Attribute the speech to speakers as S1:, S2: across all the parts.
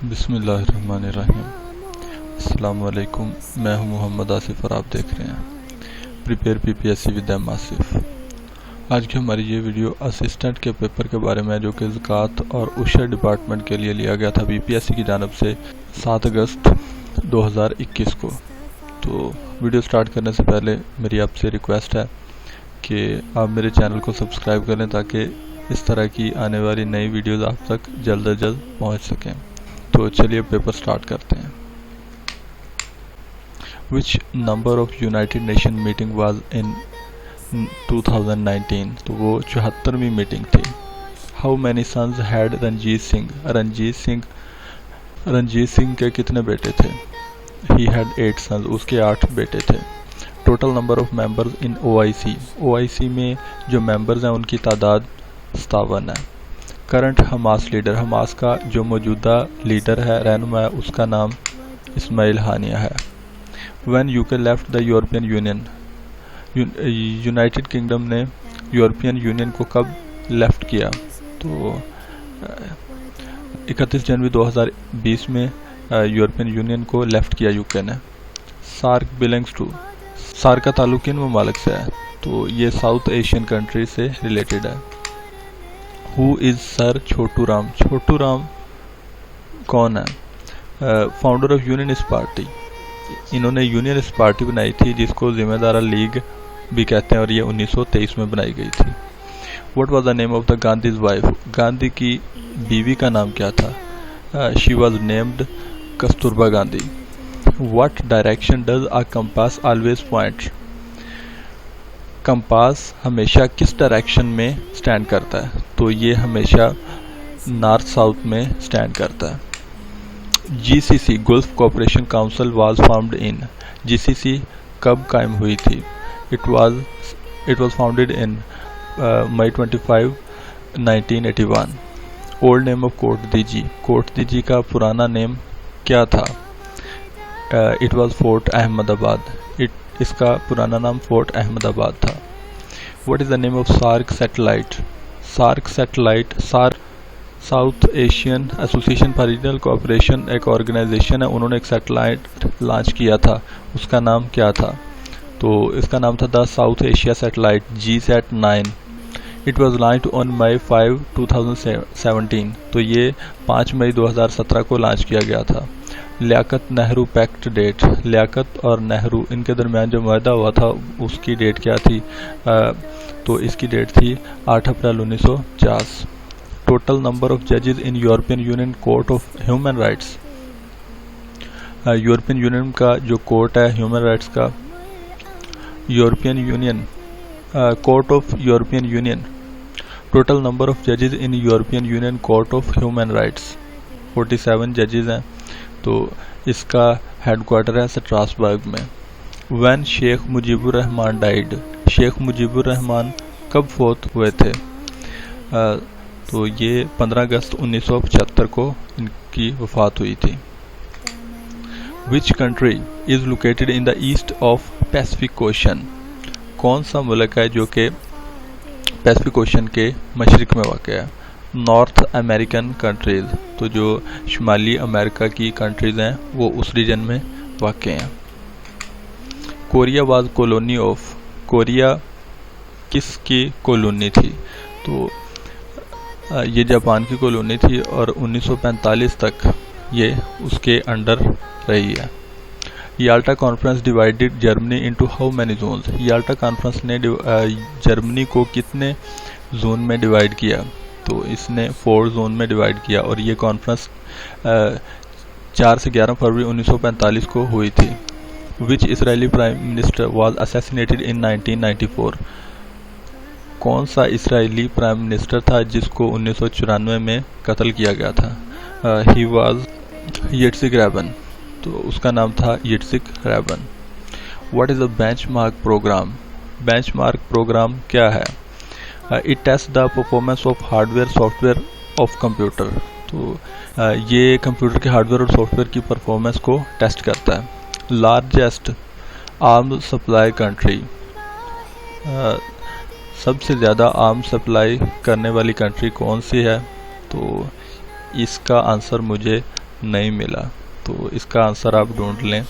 S1: बिस्मिल्लाहिर्रहमानिर्रहीम। अस्सलाम वालेकुम। मैं हूं मोहम्मद आसिफ और आप देख रहे हैं prepare PPSC with M Asif. आज की हमारी ये वीडियो असिस्टेंट के पेपर के बारे में है, जो कि ज़कात और उशर डिपार्टमेंट के लिए लिया गया था बीपीएससी की जानब से 7 अगस्त 2021 को। तो वीडियो स्टार्ट करने से पहले मेरी आपसे रिक्वेस्ट है कि आप मेरे चैनल को सब्सक्राइब करें, ताकि इस तरह की आने वाली नई वीडियोज़ आप तक जल्द अज जल्द पहुँच सकें। तो चलिए पेपर स्टार्ट करते हैं। Which number of United Nation meeting was in 2019? तो वो 74वीं मीटिंग थी। How many sons had Ranjit Singh? Ranjit Singh के कितने बेटे थे? ही हैड 8 सन्स, उसके 8 बेटे थे। Total number of members in OIC में जो मेंबर्स हैं उनकी तादाद 57 है। करंट हमास लीडर, हमास का जो मौजूदा लीडर है, रहनुमा है, उसका नाम इस्माइल हानिया है। When UK left the European union, United kingdom ने यूरोपियन यूनियन को कब लेफ्ट किया? तो 31 जनवरी 2020 में यूरोपियन यूनियन को लेफ्ट किया यूके ने। सार्क बिलोंग्स टू, सार्क का ताल्लुक किन ममालिक से है? तो ये साउथ एशियन कंट्री से रिलेटेड है। Who is sir Chhotu Ram? Chhotu Ram कौन है? Founder of unionist party. इन्होंने यूनियनिस्ट पार्टी बनाई थी, जिसको जिम्मेदारा लीग भी कहते हैं, और ये 1923 में बनाई गई थी। What was the name of the Gandhi's wife? Gandhi की बीवी का नाम क्या था? She was named Kasturba Gandhi. What direction does a compass always point? Compass हमेशा किस डायरेक्शन में स्टैंड करता है? तो ये हमेशा नॉर्थ साउथ में स्टैंड करता है। GCC Gulf Cooperation Council was formed in, GCC कब कायम हुई थी? It was founded in May 25, 1981। Old name of Kot Diji का पुराना नेम क्या था? It was Fort Ahmadabad. इसका पुराना नाम फोर्ट अहमदाबाद था। What is the name of SAARC satellite? SAARC South Asian Association for Regional Cooperation एक ऑर्गेनाइजेशन है, उन्होंने एक सैटेलाइट लॉन्च किया था, उसका नाम क्या था? तो इसका नाम था the south Asia satellite GSAT-9। It was launched on May 5, 2017। तो ये 5 मई 2017 को लॉन्च किया गया था। लियाकत नेहरू पैक्ट डेट, लियाकत और नेहरू इनके दरमियान जो वायदा हुआ था उसकी डेट क्या थी? तो इसकी डेट थी 8 अप्रैल 1950। टोटल नंबर ऑफ जजेस in European Union court of human rights, European Union का जो कोर्ट है ह्यूमन राइट्स का, European Union court of European Union, total number of जजेस in European Union court of human rights 47 जजेस हैं। तो इसका हेडक्वार्टर है स्ट्रासबर्ग में। व्हेन शेख मुजीबुर रहमान डाइड, शेख मुजीबुर रहमान कब फोत हुए थे? तो ये 15 अगस्त 1975 को इनकी वफात हुई थी। Which country is located in the east of Pacific ocean? कौन सा मुल्क है जो कि पैसिफिक ओशन के मशरिक में वाक़ है? नॉर्थ अमेरिकन कंट्रीज़, तो जो शुमाली अमेरिका की कंट्रीज़ हैं वो उस रीजन में वाक़ हैं। Korea was colony of, Korea किसकी कॉलोनी थी? तो ये जापान की कॉलोनी थी और 1945 तक ये उसके अंडर रही है। Yalta conference divided Germany into how many zones? Yalta conference ने जर्मनी को कितने जोन में डिवाइड किया? तो इसने 4 जोन में डिवाइड किया, और ये कॉन्फ्रेंस 4 से 11 फरवरी 1945 को हुई थी। Which Israeli prime minister was assassinated in 1994? कौन सा इसराइली प्राइम मिनिस्टर था जिसको 1994 में कत्ल किया गया था? ही वाज यित्ज़हाक रैबिन, तो उसका नाम था Yitzhak Rabin. What is the benchmark program? Benchmark program क्या है? It test the performance of hardware software of computer. तो ये कंप्यूटर के हार्डवेयर और सॉफ्टवेयर की परफॉर्मेंस को टेस्ट करता है। लार्जेस्ट आर्म सप्लाई कंट्री, सबसे ज़्यादा आर्म सप्लाई करने वाली कंट्री कौन सी है? तो इसका आंसर मुझे नहीं मिला। तो इसका आंसर आप ढूंढ लें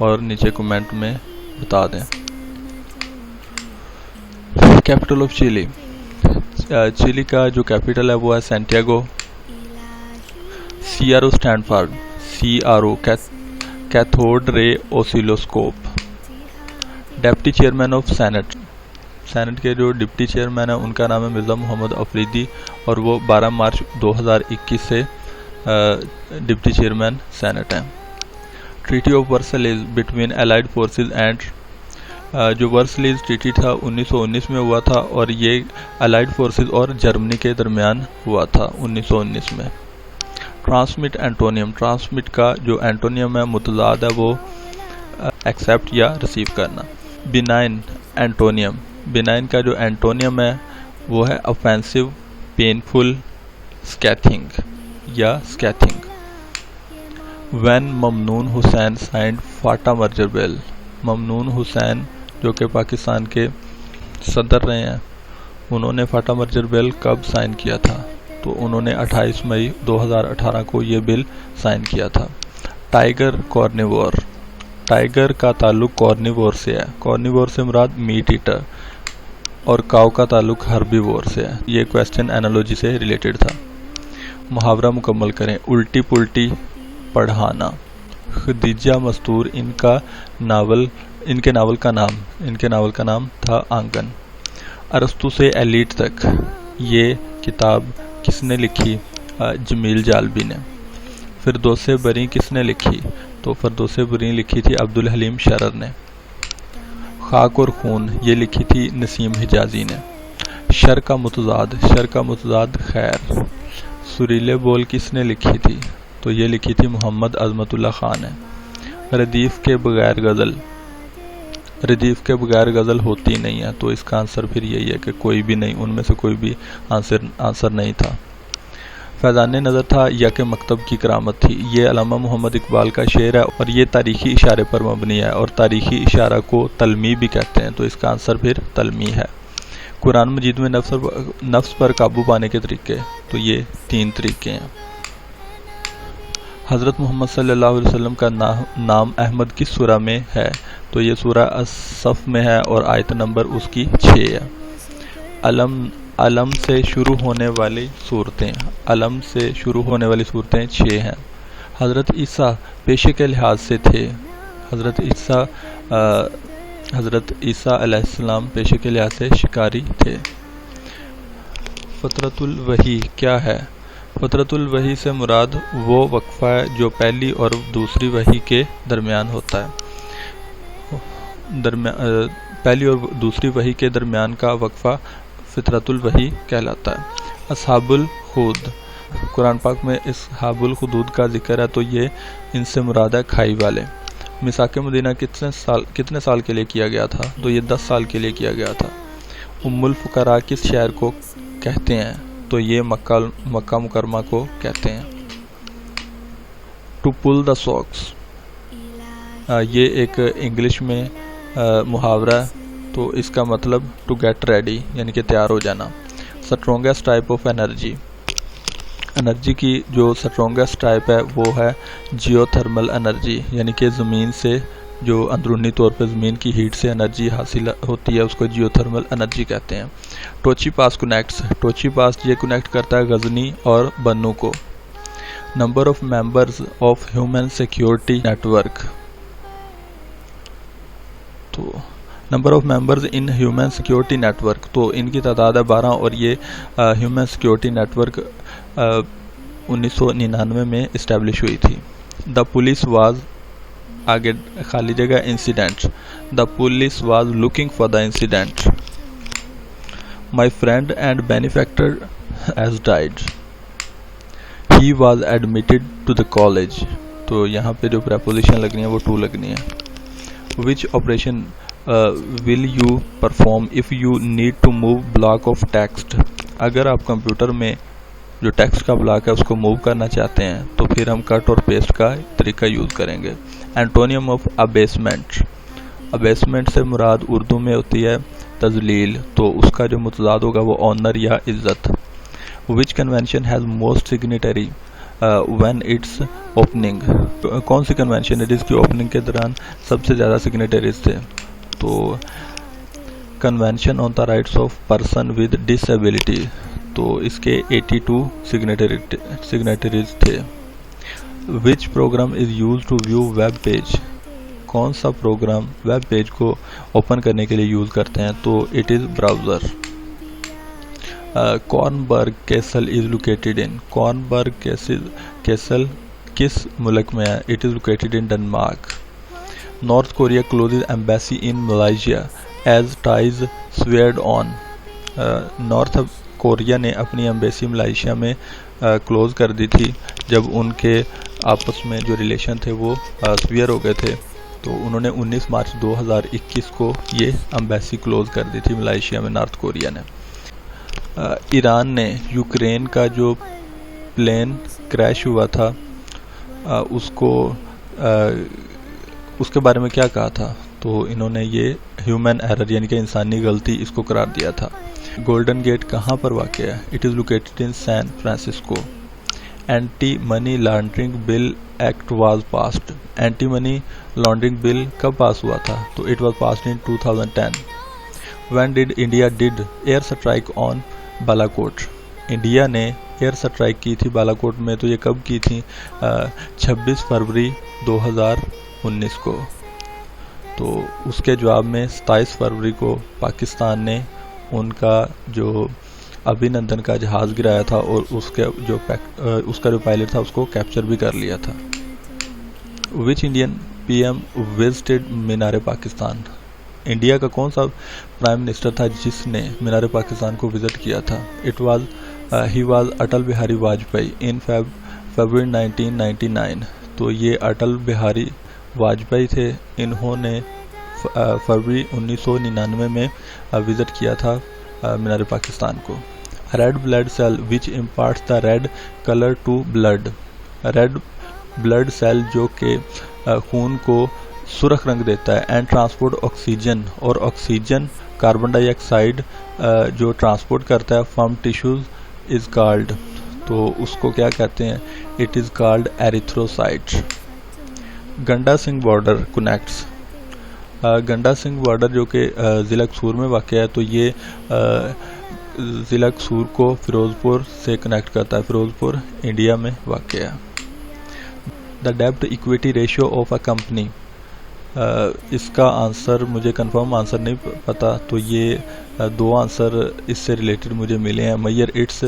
S1: और नीचे कमेंट में बता दें। कैपिटल ऑफ चिली, चिली का जो कैपिटल है वो है Santiago. CRO stand for CRO cathode ray oscilloscope. Deputy chairman of senate, senate के जो डिप्टी चेयरमैन है उनका नाम है मिर्ज़ा मोहम्मद अफरीदी और वो 12 मार्च 2021 से डिप्टी चेयरमैन सेनेट हैं। Treaty of Versailles between allied forces and, जो वर्सलीज ट्रीटी था 1919 में हुआ था और ये अलाइड फोर्सेस और जर्मनी के दरमियान हुआ था 1919 में। ट्रांसमिट एंटोनियम, ट्रांसमिट का जो एंटोनियम है मुतजाद है वो एक्सेप्ट या रिसीव करना। बिनाइन एंटोनियम, बिनाइन का जो एंटोनियम है वो है ऑफेंसिव, पेनफुल, स्कैथिंग या scathing. When Mamnoon Hussain signed FATA merger bill, Mamnoon Hussain जो कि पाकिस्तान के सदर रहे हैं, उन्होंने फाटा मर्जर बिल कब साइन किया था? तो उन्होंने 28 मई 2018 को ये बिल साइन किया था। टाइगर कॉर्निवोर, टाइगर का ताल्लुक कॉर्निवोर से है। कॉर्निवोर से मुराद मीट ईटर और काऊ का ताल्लुक हर्बीवोर से है। ये क्वेश्चन एनालॉजी से रिलेटेड था। मुहावरा मुकम्मल करें। उल्टी पुल्टी पढ़ाना। खदीजा मस्तूर इनके नावल का नाम था आंगन। अरस्तु से एलीट तक, ये किताब किसने लिखी? जमील जालबी ने। फिरदौसे बरी किसने लिखी? तो फिरदौसे बरी लिखी थी अब्दुल हलीम शरर ने। खाक और खून ये लिखी थी नसीम हिजाजी ने। शर का मुतजाद खैर। सुरीले बोल किसने लिखी थी? तो ये लिखी थी मोहम्मद अजमतुल्लाह खान ने। रदीफ के बगैर गज़ल होती नहीं है। तो इसका आंसर फिर यही है कि कोई भी नहीं, उनमें से कोई भी आंसर नहीं था। फैज़ान नज़र था या कि मकतब की करामत थी, ये अल्लामा मोहम्मद इकबाल का शेर है और ये तारीखी इशारे पर मबनी है और तारीखी इशारा को तलमी भी कहते हैं। तो इसका आंसर फिर तलमी है। कुरान मजीद में नफ्स पर काबू पाने के तरीके, तो ये 3 तरीके हैं। हज़रत मोहम्मद सल्लल्लाहु अलैहि वसल्लम का नाम अहमद किस सूरा में है? तो ये सूरा अस-सफ़ में है और आयत नंबर उसकी 6 है। अलम से शुरू होने वाली सूरतें 6 हैं। हज़रत ईसा पेशे के लिहाज से थे। हज़रत ईसा अलैहिस्सलाम पेशे के लिहाज से शिकारी थे। फ़तरतुल वही क्या है? फ़तरतुल वही से मुराद वो वक्फ़ा है जो पहली और दूसरी वही के दरमियान होता है। पहली और दूसरी वही के दरमियान का वक्फ़ा फ़तरतुल वही कहलाता है। असहाबुल खुद, कुरान पाक में असहाबुल खुदूद का जिक्र है, तो ये इनसे मुराद है खाई वाले। मिसाक मदीना कितने साल के लिए किया गया था? तो ये 10 साल के लिए किया गया था। उम्मुल फुकरा किस शहर को कहते हैं? तो ये मक्का मुकरमा को कहते हैं। टू पुल द सॉक्स, ये एक इंग्लिश में मुहावरा है, तो इसका मतलब टू गेट रेडी यानी कि तैयार हो जाना। स्ट्रॉन्गेस्ट टाइप ऑफ एनर्जी की जो स्ट्रॉन्गेस्ट टाइप है वो है जियोथर्मल एनर्जी, यानी कि ज़मीन से जो अंदरूनी तौर पर ज़मीन की हीट से एनर्जी हासिल होती है उसको जियोथर्मल एनर्जी कहते हैं। टोची पास ये कनेक्ट करता है गजनी और बन्नू को। Number of members of human security network, तो number of members in human security network, तो इनकी तादाद है 12 और ये ह्यूमन सिक्योरिटी नेटवर्क 1999 में इस्टेब्लिश हुई थी। द पुलिस वाज, आगे खाली जगह incident, the police was looking for the incident. My friend and benefactor has died, he was admitted to the college, तो यहाँ पे जो प्रेपोजिशन लगनी है वो टू लगनी है। Which operation will you perform if you need to move block of text, अगर आप कंप्यूटर में जो टेक्स्ट का ब्लॉक है उसको मूव करना चाहते हैं तो फिर हम कट और पेस्ट का तरीका यूज़ करेंगे। एंटोनियम ऑफ अबेसमेंट से मुराद उर्दू में होती है तजलील, तो उसका जो मुतजाद होगा वो ऑनर या इज़्ज़त। Which convention has most signatory, when its opening. कौन सी कन्वेंशन है जिसकी ओपनिंग के दौरान सबसे ज़्यादा सिग्नेटरीज थे? तो convention on the rights of person with disability, तो इसके 82 सिग्नेटरीज थे। Which program is use to view web page, कौन सा प्रोग्राम वेब पेज को ओपन करने के लिए यूज़ करते हैं? तो it is browser. Kronborg castle is located in, Kronborg castle किस मुल्क में है? It is located in Denmark. North Korea closes embassy in Malaysia as ties soured on, North Korea ने अपनी एम्बेसी मलाइशिया में क्लोज़ कर दी थी जब उनके आपस में जो रिलेशन थे वो स्वेयर हो गए थे। तो उन्होंने 19 मार्च 2021 को ये एम्बेसी क्लोज़ कर दी थी मलाइशिया में, नॉर्थ कोरिया ने। ईरान ने यूक्रेन का जो प्लेन क्रैश हुआ था उसके बारे में क्या कहा था? तो इन्होंने ये ह्यूमन एरर यानी कि इंसानी गलती इसको करार दिया था। गोल्डन गेट कहाँ पर वाक़ है? It is located in San Francisco. Anti money laundering bill act was passed, anti money laundering bill कब पास हुआ था? तो it was passed in 2010। When did India did air strike on Balakot, India ने air strike की थी बालाकोट में, तो ये कब की थी? 26 फरवरी 2019 को। तो उसके जवाब में 27 फरवरी को पाकिस्तान ने उनका जो अभिनंदन का जहाज़ गिराया था और उसका जो पायलट था उसको कैप्चर भी कर लिया था। Which Indian PM visited Minar Pakistan, India का कौन सा प्राइम मिनिस्टर था जिसने मीनार पाकिस्तान को विजिट किया था? ही वाज अटल बिहारी वाजपेयी इन फरवरी 1999। तो ये अटल बिहारी वाजपेयी थे, इन्होंने फरवरी 1999 में विजिट किया था मीनार पाकिस्तान को। Red blood cell which imparts the red colour to blood, red blood cell जो कि खून को सुर्ख रंग देता है। एंड ट्रांसपोर्ट ऑक्सीजन, और ऑक्सीजन कार्बन डाइऑक्साइड जो ट्रांसपोर्ट करता है फ्रॉम टिश्यूज इज कॉल्ड, तो उसको क्या कहते हैं? It is called erythrocyte. गंडा सिंह बॉर्डर कनेक्ट्स, गंडा सिंह बॉर्डर जो कि ज़िला कसूर में वाक़ है, तो ये ज़िला कसूर को फ़िरोज़पुर से कनेक्ट करता है, फ़िरोज़पुर इंडिया में वाक़ है। द डेब्ट equity ratio of a company, इसका आंसर मुझे कंफर्म आंसर नहीं पता, तो ये दो आंसर इससे रिलेटेड मुझे मिले हैं। Major its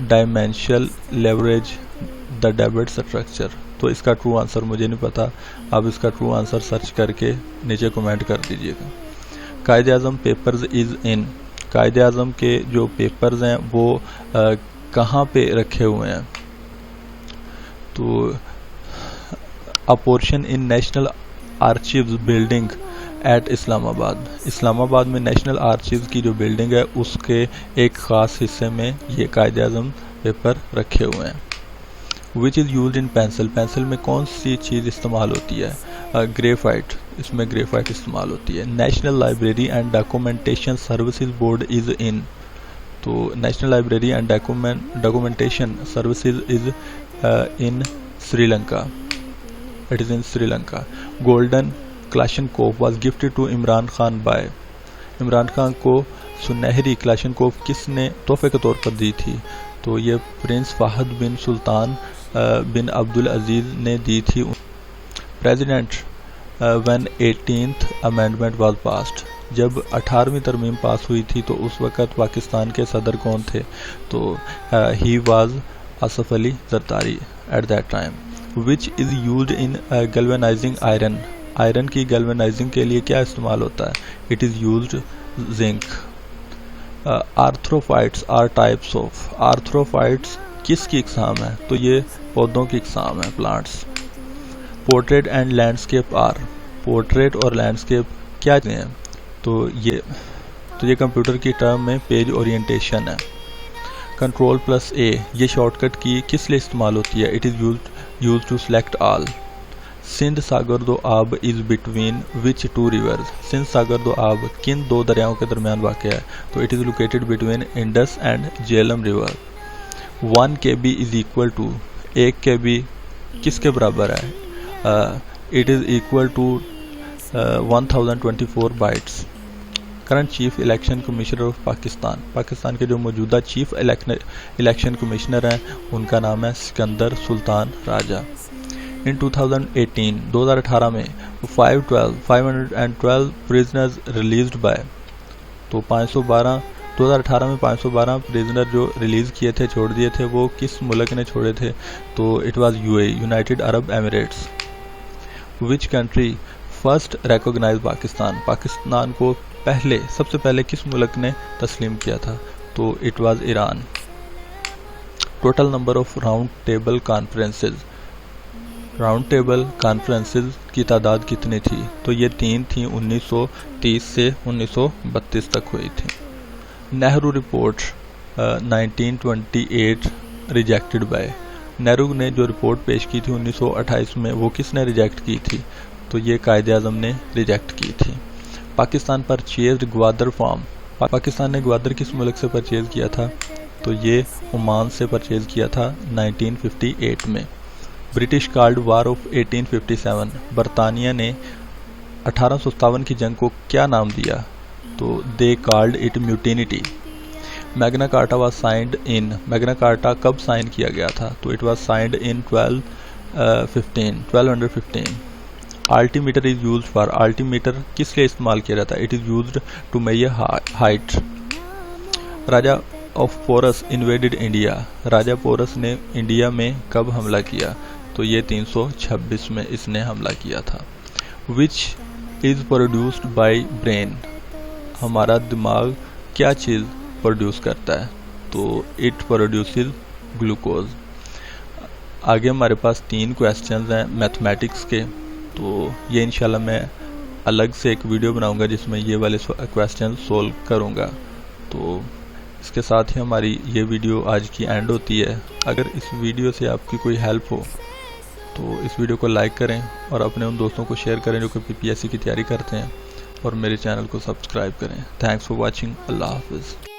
S1: dimensional leverage the डेब्ट स्ट्रक्चर, तो इसका ट्रू आंसर मुझे नहीं पता, आप इसका ट्रू आंसर सर्च करके नीचे कमेंट कर दीजिएगा। कायदे आज़म पेपर्स इज़ इन, कायदे आज़म के जो पेपर्स हैं वो कहाँ पे रखे हुए हैं? तो a portion in national archives building at Islamabad, Islamabad में नेशनल आर्चीव्स की जो बिल्डिंग है उसके एक ख़ास हिस्से में ये कायदे आज़म पेपर रखे हुए हैं। Which is use in pencil, pencil में कौन सी चीज़ इस्तेमाल होती है? ग्रेफाइट, इसमें ग्रेफाइट इस्तेमाल होती है। National library and documentation services board is in, तो national library and documentation services is in Sri Lanka, it is in Sri Lanka. Golden Kalashnikov was gifted to Imran Khan by, Imran Khan को सुनहरी क्लाशनकोफ किसने तोहफे के तौर पर दी थी? तो ये प्रिंस फाहद बिन सुल्तान बिन अब्दुल अजीज़ ने दी थी। President when 18th amendment was passed, जब 18वीं तरमीम पास हुई थी तो उस वक़्त पाकिस्तान के सदर कौन थे? तो he was Asif Ali Zardari at that time. Which is used in galvanising iron, iron की गैल्वेनाइजिंग के लिए क्या इस्तेमाल होता है? It is used zinc. Arthrophytes are types of, arthrophytes किसकी इकसाम है? तो ये पौधों की इकसाम है, plants. Portrait and landscape are, portrait और लैंडस्केप क्या हैं? तो ये कंप्यूटर की टर्म में पेज ओरिएंटेशन है। कंट्रोल प्लस ए, ये शॉर्टकट की किस लिए इस्तेमाल होती है? It is use to select all. Sindh Sagar Doab is between which two rivers, Sindh Sagar Doab किन दो दरियाओं के दरमियान वाक़ है? तो it is located between Indus and Jhelum river. 1 KB is equal to 1 KB किसके बराबर है? It is equal to 1024 bytes. Current chief election commissioner of Pakistan के जो मौजूदा चीफ इलेक्शन कमिश्नर हैं उनका नाम है सिकंदर सुल्तान राजा। इन 2018 में 512 प्रिजनर्स रिलीज्ड बाय, तो 2018 में 512 प्रिजनर जो रिलीज़ किए थे, छोड़ दिए थे, वो किस मुल्क ने छोड़े थे? तो it was UAE, United Arab Emirates. Which country first recognise Pakistan को सबसे पहले किस मुल्क ने तस्लीम किया था? तो it was Iran. Total number of round table conferences की तादाद कितनी थी? तो ये 3 थी, 1930 से 1932 तक हुई थी। Nehru report 1928 rejected by, Nehru ने जो रिपोर्ट पेश की थी 1928 में, वो किसने रिजेक्ट की थी? तो ये कायदे-आज़म ने रिजेक्ट की थी। पाकिस्तान परचेज्ड ग्वादर फार्म, पाकिस्तान ने ग्वादर किस मुल्क से परचेज किया था? तो ये ओमान से परचेज किया था 1958 में। ब्रिटिश कॉल्ड वार ऑफ 1857, बरतानिया ने 1857 की जंग को क्या नाम दिया? तो they called it mutiny. Magna Carta was signed in, Magna Carta कब साइन किया गया था? तो it was signed in 1215। Altimeter is used for, altimeter किस लिए इस्तेमाल किया जाता है? It is used to measure height. Raja of Porus invaded India, Raja Porus ने इंडिया में कब हमला किया? तो ये 326 में इसने हमला किया था। Which is produced by brain, हमारा दिमाग क्या चीज़ प्रोड्यूस करता है? तो इट प्रोड्यूसेस ग्लूकोज। आगे हमारे पास 3 क्वेश्चंस हैं मैथमेटिक्स के, तो ये इंशाल्लाह मैं अलग से एक वीडियो बनाऊंगा जिसमें ये वाले क्वेश्चन सोल्व करूंगा। तो इसके साथ ही हमारी ये वीडियो आज की एंड होती है। अगर इस वीडियो से आपकी कोई हेल्प हो तो इस वीडियो को लाइक करें और अपने उन दोस्तों को शेयर करें जो कि PPSC की तैयारी करते हैं, और मेरे चैनल को सब्सक्राइब करें। Thanks for watching. अल्लाह हाफिज़।